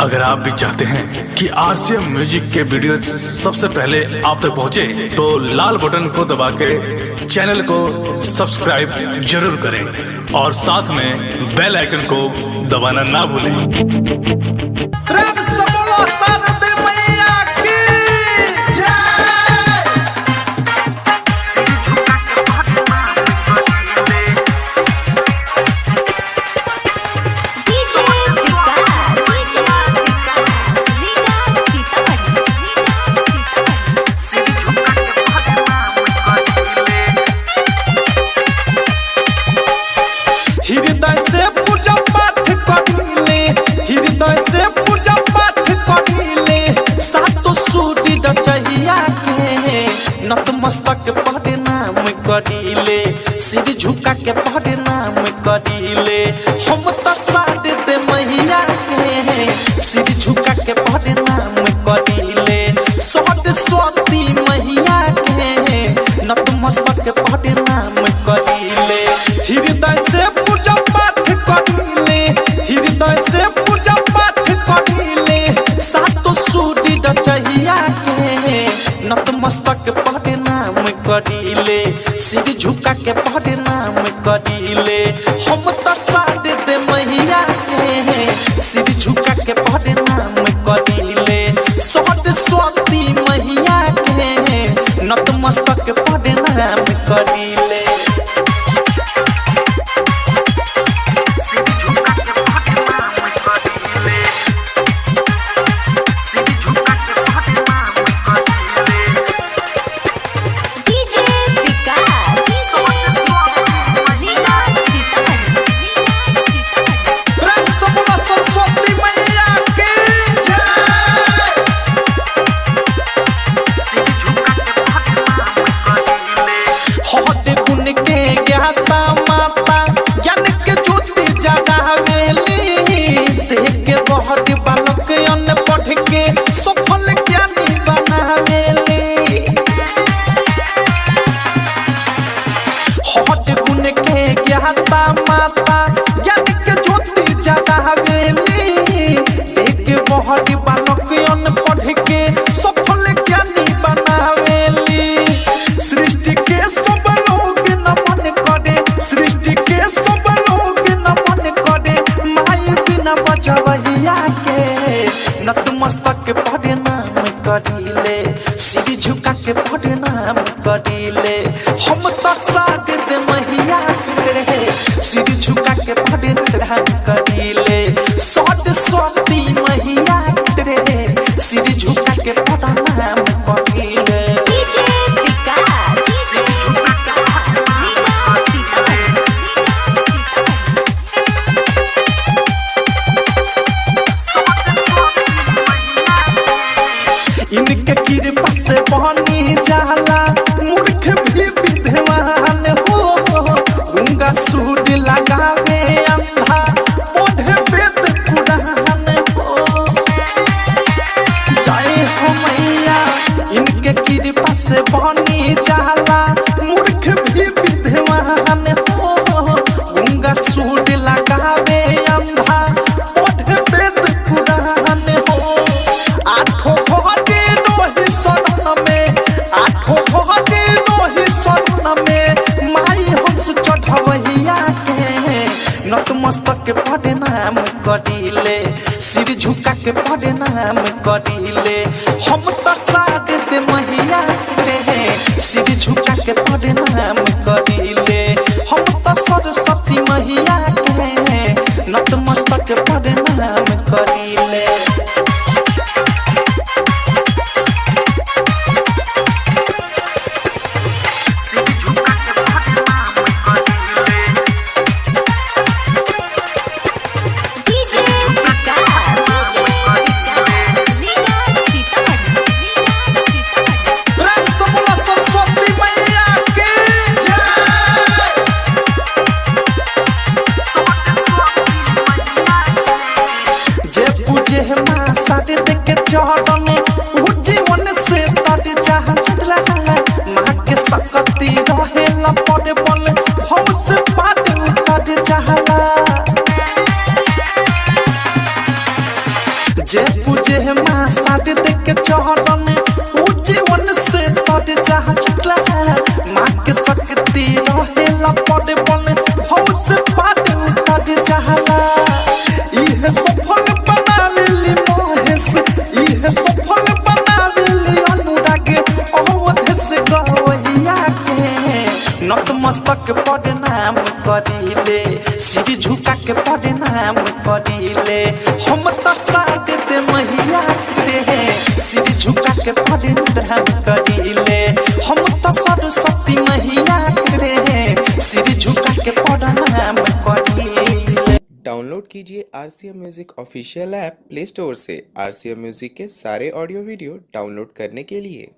अगर आप भी चाहते हैं कि आरसीएम म्यूजिक के वीडियो सबसे पहले आप तक पहुंचे, तो लाल बटन को दबा के चैनल को सब्सक्राइब जरूर करें और साथ में बेल आइकन को दबाना ना भूलें। नतमस्तक पढ़े नाम करीले, सिर झुका के पढ़े नाम करीले। हम तो साढ़े दे मैया के सिर झुका के पढ़े नाम करीले। सरस्वती मैया के नतमस्तक पढ़े नाम करीले। हृदय से पूजा पाठ करीले, हृदय से पूजा पाठ करीले। सातों सूरी रचैया के नतमस्तक पढ़े नाम करीले, सिर झुका के पढ़े नाम करीले। हम तो साढ़े दे मैया के सिर झुका के पढ़े नाम करीले। सरस्वती मैया के नतमस्तक पढ़े नाम करीले। नतमस्तक पढ़े नाम करीले, सिर झुका के पढ़े नाम करीले। हम तो साढ़े दे मैया के सिर झुका के पढ़े नाम करीले। सरस्वती मैया के सिर झुका के पढ़े नाम करीले। इनके कृपा से बनी जाला मूर्ख भी विद्वान हो। गंगा सूट लगावे अंधा पढ़े वेद पुराण हो। जय हो मैया इनके कृपा से बनी जाला मूर्ख भी विद्वान हो। गंगा सूट लगावे अंधा पढ़े वेद पुराण हो। आठों नतमस्तक पढ़े नाम करीले, सिर झुका के पढ़े नाम करीले। हम तो साढ़े दे मैया के सिर झुका के पढ़े नाम करीले। हम तो सरस्वती मैया के नतमस्तक पढ़े नाम करीले। जीवन से तट जा माँ के सकती रहे लपट बल हमसे पाट उतर जाला। जे पूजे माँ शादी देख के चढ़न ऊ जीवन से तोड़ जाला माँ के शक्ति रहेला पड़े बने भव से पाटे उतर जाला इहे सफल बनावेली महेश इहे सफल बनावेली अनुराग अवध से गवैया के नतमस्तक प्रणाम करिले सिर झुका के प्रणाम करिले हम तो साथ दे मैया के सिर झुका के प्रणाम करिले हम तो सरस्वती मैया के सिर झुका के प्रणाम करिले। डाउनलोड कीजिए RCM music official app play store से। RCM म्यूजिक के सारे ऑडियो वीडियो डाउनलोड करने के लिए